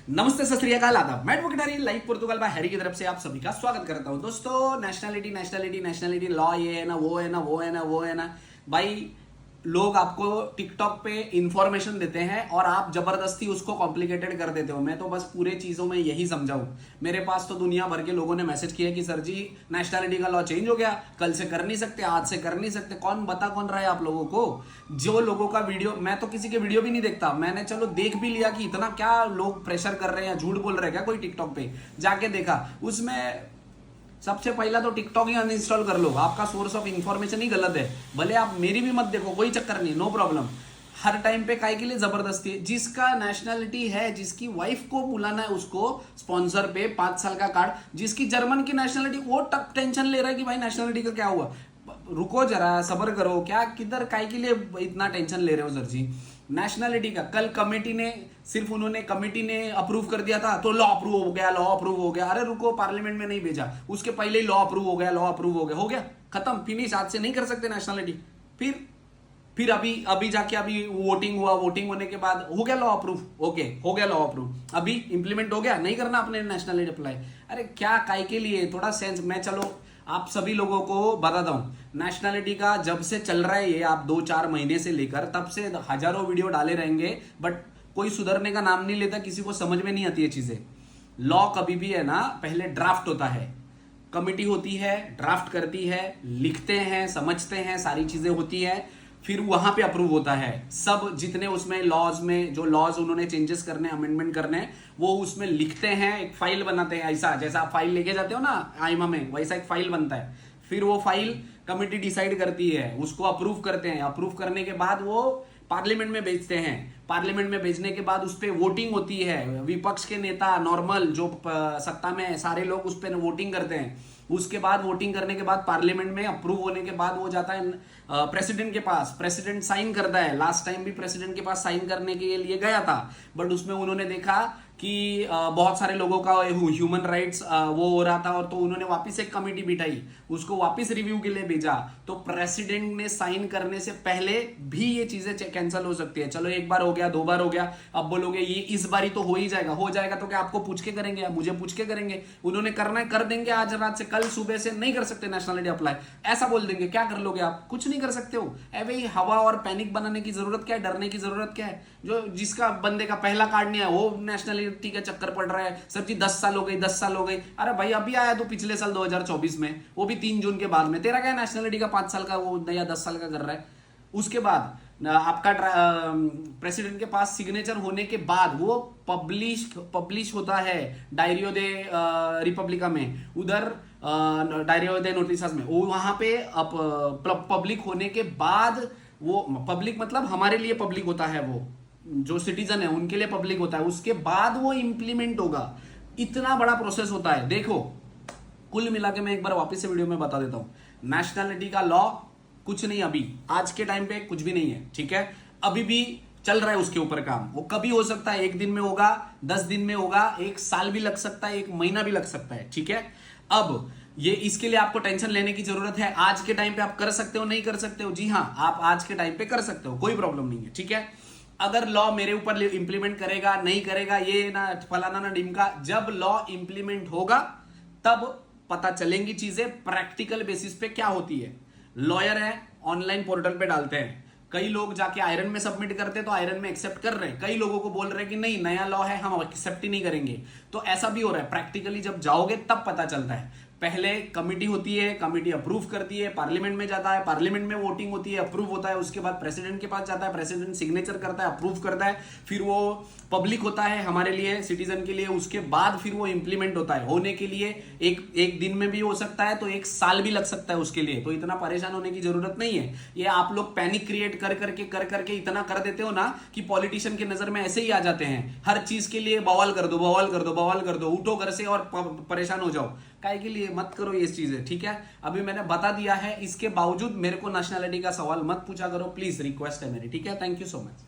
नमस्ते, सत श्री अकाल, आदाब। मैं एडवोकेट हरी, लाइव पुर्तगाल बाय हैरी की तरफ से आप सभी का स्वागत करता हूं। दोस्तों, नेशनलिटी लॉ, ये है ना, वो है ना, वो है ना, वो है ना। भाई, लोग आपको टिकटॉक पे इंफॉर्मेशन देते हैं और आप जबरदस्ती उसको कॉम्प्लिकेटेड कर देते हो। मैं तो बस पूरे चीजों में यही समझाऊं। मेरे पास तो दुनिया भर के लोगों ने मैसेज किया कि सर जी, नेशनलिटी का लॉ चेंज हो गया, कल से कर नहीं सकते, आज से कर नहीं सकते। कौन रहा है आप लोगों को? जो लोगों का वीडियो, मैं तो किसी के वीडियो भी नहीं देखता। मैंने चलो देख भी लिया कि इतना क्या लोग प्रेशर कर रहे हैं, झूठ बोल रहे हैं क्या कोई टिकटॉक पे, जाके देखा उसमें सबसे पहला तो टिकटॉक ही अनइंस्टॉल कर लो। आपका सोर्स ऑफ इंफॉर्मेशन ही गलत है। भले आप मेरी भी मत देखो, कोई चक्कर नहीं, नो प्रॉब्लम। हर टाइम पे काहे के लिए जबरदस्ती है? जिसका नेशनलिटी है, जिसकी वाइफ को बुलाना है उसको स्पॉन्सर पे 5 साल का कार्ड, जिसकी जर्मन की नेशनलिटी, वो टक टेंशन ले रहा है कि भाई नेशनलिटी का क्या हुआ। रुको जरा, सब्र करो। क्या किधर काहे के लिए इतना टेंशन ले रहे हो सर जी? नेशनलिटी का कल कमेटी ने, सिर्फ कमेटी ने अप्रूव कर दिया था तो लॉ अप्रूव हो गया, लॉ अप्रूव हो गया। अरे रुको, पार्लियामेंट में नहीं भेजा, उसके पहले ही लॉ अप्रूव हो गया, लॉ अप्रूव हो गया, खत्म, फिनिश। आज से नहीं कर सकते नेशनलिटी। फिर अभी जाके अभी वोटिंग हुआ, वोटिंग होने के बाद हो गया लॉ अप्रूव। ओके, हो गया लॉ अप्रूव, अभी इंप्लीमेंट हो गया, नहीं करना अपने नेशनलिटी अप्लाई। अरे क्या काय के लिए? थोड़ा सेंस। मैं चलो आप सभी लोगों को बताता हूं, नेशनलिटी का जब से चल रहा है ये, आप 2-4 महीने से लेकर तब से हजारों वीडियो डाले रहेंगे, बट कोई सुधरने का नाम नहीं लेता, किसी को समझ में नहीं आती ये चीजें। लॉ कभी भी है ना, पहले ड्राफ्ट होता है, कमिटी होती है, ड्राफ्ट करती है, लिखते हैं, समझते हैं, सारी चीजें होती है, फिर वहां पे अप्रूव होता है। सब जितने उसमें लॉज में जो लॉज उन्होंने चेंजेस करने, अमेंडमेंट करने, वो उसमें लिखते हैं, एक फाइल बनाते हैं। ऐसा जैसा आप फाइल लेके जाते हो ना आईमा में, वैसा एक फाइल बनता है। फिर वो फाइल कमिटी डिसाइड करती है, उसको अप्रूव करते हैं। अप्रूव करने के बाद वो पार्लियामेंट में भेजते हैं। पार्लियामेंट में भेजने के बाद उस पर वोटिंग होती है। विपक्ष के नेता, नॉर्मल जो सत्ता में है, सारे लोग उस पर वोटिंग करते हैं। उसके बाद वोटिंग करने के बाद पार्लियामेंट में अप्रूव होने के बाद वो जाता है प्रेसिडेंट के पास। प्रेसिडेंट साइन करता है। लास्ट टाइम भी प्रेसिडेंट के पास साइन करने के लिए गया था, बट उसमें उन्होंने देखा कि बहुत सारे लोगों का ह्यूमन राइट्स वो हो रहा था, और तो उन्होंने वापस एक कमेटी बिठाई, उसको वापस रिव्यू के लिए भेजा। तो प्रेसिडेंट ने साइन करने से पहले भी ये चीजें कैंसिल हो सकती है। चलो, एक बार हो गया, 2 बार हो गया, अब बोलोगे ये इस बार ही तो हो ही जाएगा। हो जाएगा तो क्या आपको पूछ के करेंगे या मुझे पूछ के करेंगे? उन्होंने करना है, कर देंगे आज रात से, कल सुबह से नहीं कर सकते नेशनलिटी अप्लाई, ऐसा बोल देंगे। क्या कर लोगे आप? कुछ नहीं कर सकते हो। भाई, हवा और पैनिक बनाने की जरूरत क्या है? डरने की जरूरत क्या है? जो जिसका बंदे का पहला कार्ड नहीं है वो नेशनलिटी का चक्कर पड़ रहा है। सर जी 10 साल हो गई, 10 साल हो गई। अरे भाई, अभी आया तो पिछले साल 2024 में, वो भी 3 जून के बाद में। तेरा क्या नेशनलिटी का 5 साल का वो या 10 साल का कर रहा है? उसके बाद आपका प्रेसिडेंट के पास सिग्नेचर होने के बाद वो पब्लिश होता है डायरियो दे रिपब्लिका में, उधर डायरियो दे नोटिसस में। वो वहां पे पब्लिक होने के बाद, वो पब्लिक मतलब हमारे लिए पब्लिक होता है, वो जो सिटीजन है उनके लिए पब्लिक होता है। उसके बाद वो इंप्लीमेंट होगा। इतना बड़ा प्रोसेस होता है। देखो, कुल मिला के मैं एक बार वापस से वीडियो में बता देता हूं, नेशनलिटी का लॉ कुछ नहीं, अभी आज के टाइम पे कुछ भी नहीं है, ठीक है? अभी भी चल रहा है उसके ऊपर काम। वो कभी हो सकता है, 1 दिन में होगा, 10 दिन में होगा, 1 साल भी लग सकता है, 1 महीना भी लग सकता है, ठीक है? अब ये, इसके लिए आपको टेंशन लेने की जरूरत है? आज के टाइम पे आप कर सकते हो, नहीं कर सकते हो? जी हाँ, आप आज के टाइम पे कर सकते हो, कोई प्रॉब्लम नहीं है, ठीक है? अगर लॉ मेरे ऊपर इंप्लीमेंट करेगा, नहीं करेगा, ये ना फलाना ना ढिमका, जब लॉ इंप्लीमेंट होगा तब पता चलेंगी चीजें प्रैक्टिकल बेसिस पे क्या होती है। लॉयर है, ऑनलाइन पोर्टल पे डालते हैं, कई लोग जाके आयरन में सबमिट करते हैं तो आयरन में एक्सेप्ट कर रहे हैं, कई लोगों को बोल रहे हैं कि नहीं, नया लॉ है, हम एक्सेप्ट ही नहीं करेंगे। तो ऐसा भी हो रहा है। प्रैक्टिकली जब जाओगे तब पता चलता है। पहले कमिटी होती है, कमिटी अप्रूव करती है, पार्लियामेंट में जाता है, पार्लियामेंट में वोटिंग होती है, अप्रूव होता है, उसके बाद प्रेसिडेंट के पास जाता है, प्रेसिडेंट सिग्नेचर करता है, अप्रूव करता है, फिर वो पब्लिक होता है हमारे लिए, सिटीजन के लिए। उसके बाद फिर वो इंप्लीमेंट होता है। होने के लिए एक दिन में भी हो सकता है, तो 1 साल भी लग सकता है उसके लिए। तो इतना परेशान होने की जरूरत नहीं है। ये आप लोग पैनिक क्रिएट कर करके इतना कर देते हो ना कि पॉलिटिशियन की नजर में ऐसे ही आ जाते हैं। हर चीज के लिए बवाल कर दो, बवाल कर दो, बवाल कर दो, उठो घर से और परेशान हो जाओ। काहे के लिए? मत करो ये चीजें, ठीक है? अभी मैंने बता दिया है, इसके बावजूद मेरे को नेशनलिटी का सवाल मत पूछा करो, प्लीज, रिक्वेस्ट है मेरी, ठीक है? Thank you so much.